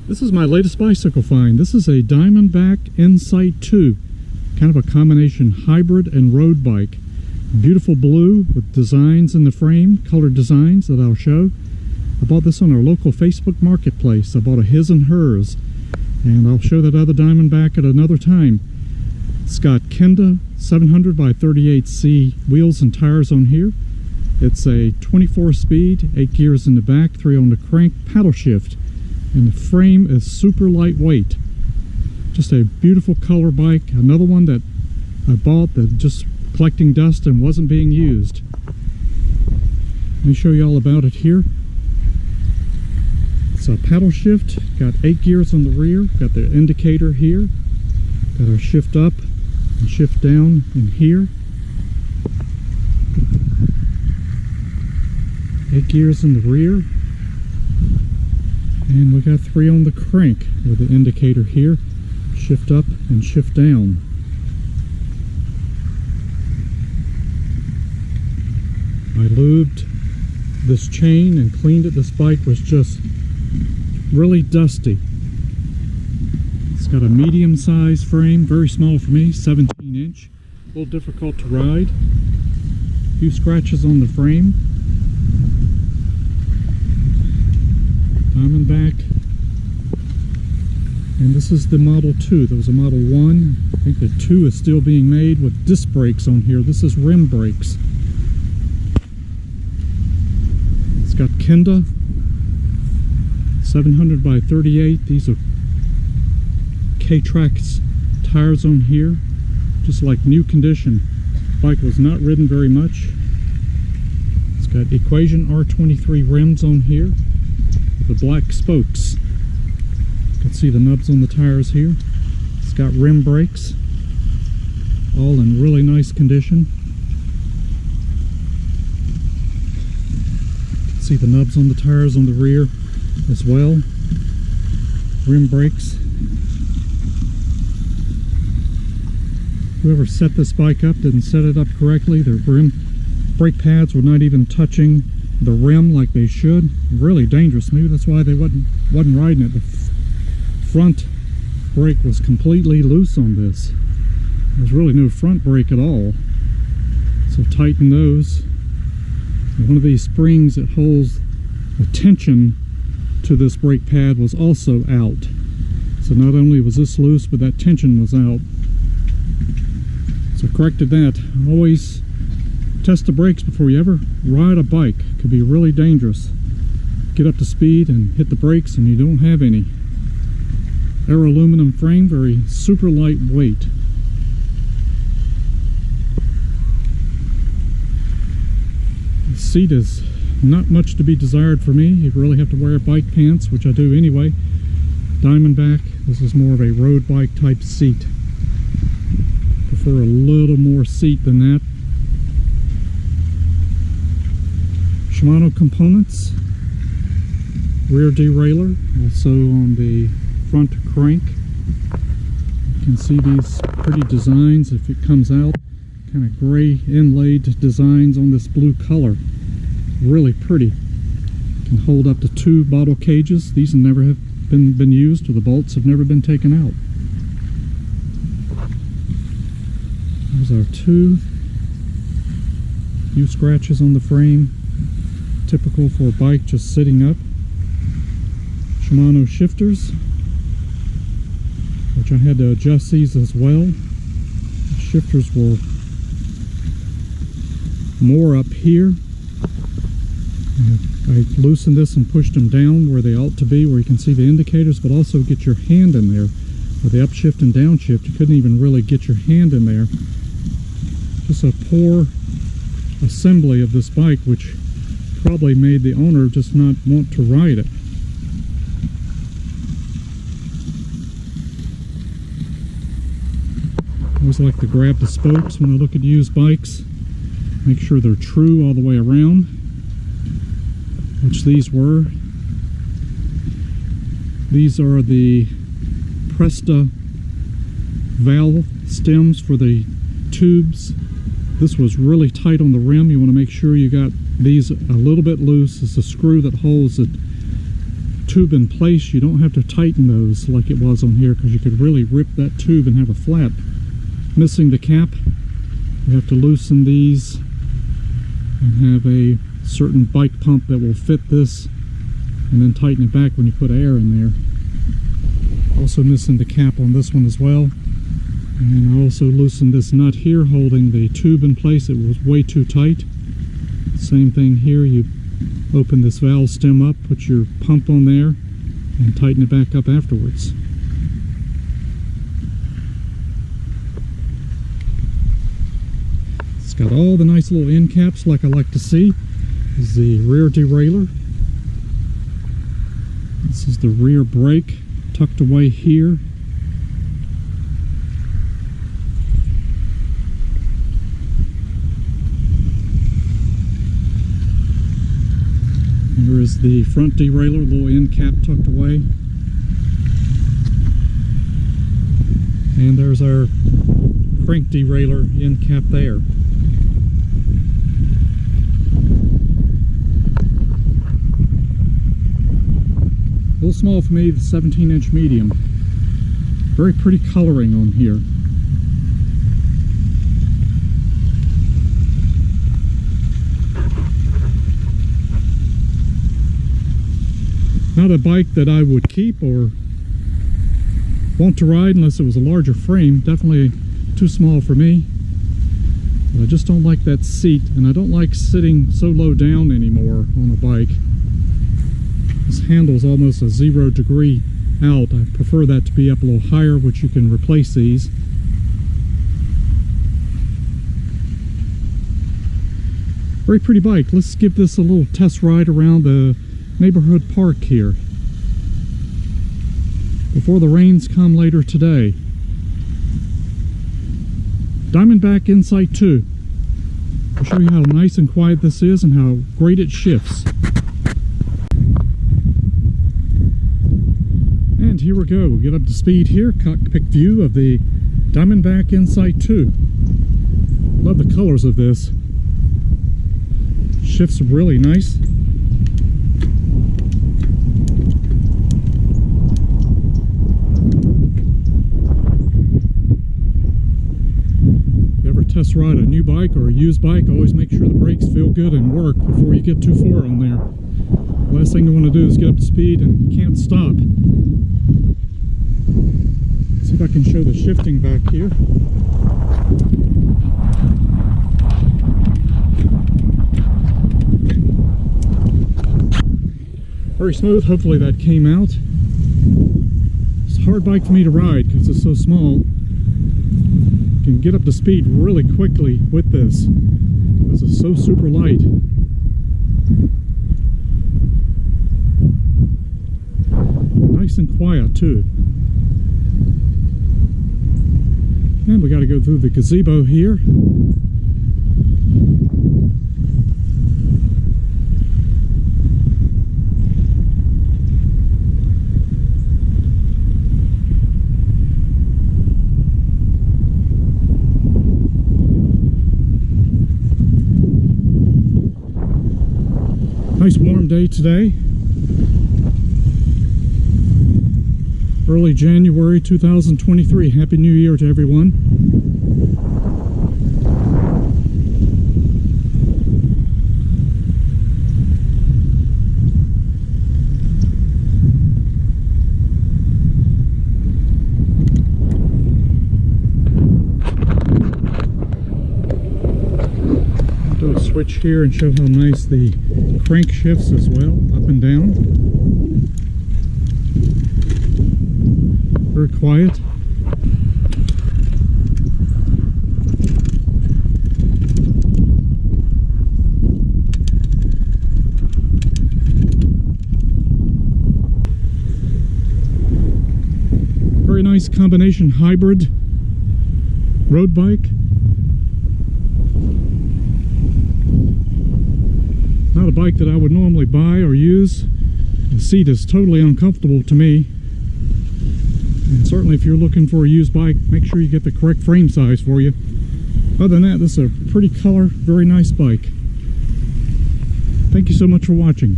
This is my latest bicycle find. This is a Diamondback Insight 2, kind of a combination hybrid and road bike. Beautiful blue with designs in the frame, colored designs that I'll show. I bought this on our local Facebook marketplace. I bought a his and hers, and I'll show that other Diamondback at another time. It's got Kenda 700 by 38C wheels and tires on here. It's a 24 speed, 8 gears in the back, 3 on the crank, paddle shift. And the frame is super lightweight. Just a beautiful color bike. Another one that I bought that just collecting dust and wasn't being used. Let me show you all about it here. It's a paddle shift. Got 8 gears on the rear. Got the indicator here. Got our shift up and shift down in here. 8 gears in the rear. And we got 3 on the crank with the indicator here. Shift up and shift down. I lubed this chain and cleaned it. This bike was just really dusty. It's got a medium size frame, very small for me, 17 inch. A little difficult to ride. A few scratches on the frame. Diamondback, and this is the Model 2. There was a Model 1. I think the 2 is still being made with disc brakes on here. This is rim brakes. It's got Kenda 700 by 38. These are K-Trax tires on here, just like new condition. Bike was not ridden very much. It's got Equation R23 rims on here. The black spokes. You can see the nubs on the tires here. It's got rim brakes, all in really nice condition. You can see the nubs on the tires on the rear as well. Rim brakes. Whoever set this bike up didn't set it up correctly. The rim brake pads were not even touching the rim like they should. Really dangerous. Maybe that's why they wasn't riding it. The front brake was completely loose on this. There's really no front brake at all. So tighten those. And one of these springs that holds the tension to this brake pad was also out. So not only was this loose, but that tension was out. So corrected that. Always test the brakes before you ever ride a bike. It could be really dangerous. Get up to speed and hit the brakes and you don't have any. Air aluminum frame, very super lightweight. The seat is not much to be desired for me. You really have to wear bike pants, which I do anyway. Diamondback, this is more of a road bike type seat. Prefer a little more seat than that. Shimano components, rear derailleur, also on the front crank. You can see these pretty designs if it comes out, kind of gray inlaid designs on this blue color. Really pretty. Can hold up to 2 bottle cages. These have never have been used, or the bolts have never been taken out. There's our 2. Few scratches on the frame. Typical for a bike just sitting up. Shimano shifters, which I had to adjust these as well. The shifters were more up here. I loosened this and pushed them down where they ought to be, where you can see the indicators, but also get your hand in there. With the upshift and downshift, you couldn't even really get your hand in there. Just a poor assembly of this bike, which probably made the owner just not want to ride it. I always like to grab the spokes when I look at used bikes. Make sure they're true all the way around, which these were. These are the Presta valve stems for the tubes. This was really tight on the rim. You want to make sure you got these a little bit loose. It's a screw that holds the tube in place. You don't have to tighten those like it was on here, because you could really rip that tube and have a flat. Missing the cap, you have to loosen these and have a certain bike pump that will fit this, and then tighten it back when you put air in there. Also missing the cap on this one as well. And I also loosened this nut here holding the tube in place. It was way too tight. Same thing here. You open this valve stem up, put your pump on there, and tighten it back up afterwards. It's got all the nice little end caps like I like to see. This is the rear derailleur. This is the rear brake tucked away here. Here is the front derailleur, little end cap tucked away. And there's our crank derailleur end cap there. A little small for me, the 17-inch medium. Very pretty coloring on here. Not a bike that I would keep or want to ride unless it was a larger frame. Definitely too small for me. But I just don't like that seat, and I don't like sitting so low down anymore on a bike. This handle is almost a 0 degree out. I prefer that to be up a little higher, which you can replace these. Very pretty bike. Let's give this a little test ride around the neighborhood park here before the rains come later today. Diamondback Insight 2. I'll show you how nice and quiet this is and how great it shifts. And here we go. We'll get up to speed here. Cockpit view of the Diamondback Insight 2. Love the colors of this. Shifts really nice. Test ride a new bike or a used bike, always make sure the brakes feel good and work before you get too far on there. Last thing you want to do is get up to speed and can't stop. Let's see if I can show the shifting back here. Very smooth. Hopefully that came out. It's a hard bike for me to ride because it's so small. Can get up to speed really quickly with this because it's so super light. Nice and quiet too. And we got to go through the gazebo here. Nice warm day today. Early January 2023. Happy New Year to everyone. Do a switch here and show how nice the crank shifts as well, up and down. Very quiet. Very nice combination hybrid road bike. Not a bike that I would normally buy or use. The seat is totally uncomfortable to me. And certainly if you're looking for a used bike, make sure you get the correct frame size for you. Other than that, this is a pretty color, very nice bike. Thank you so much for watching.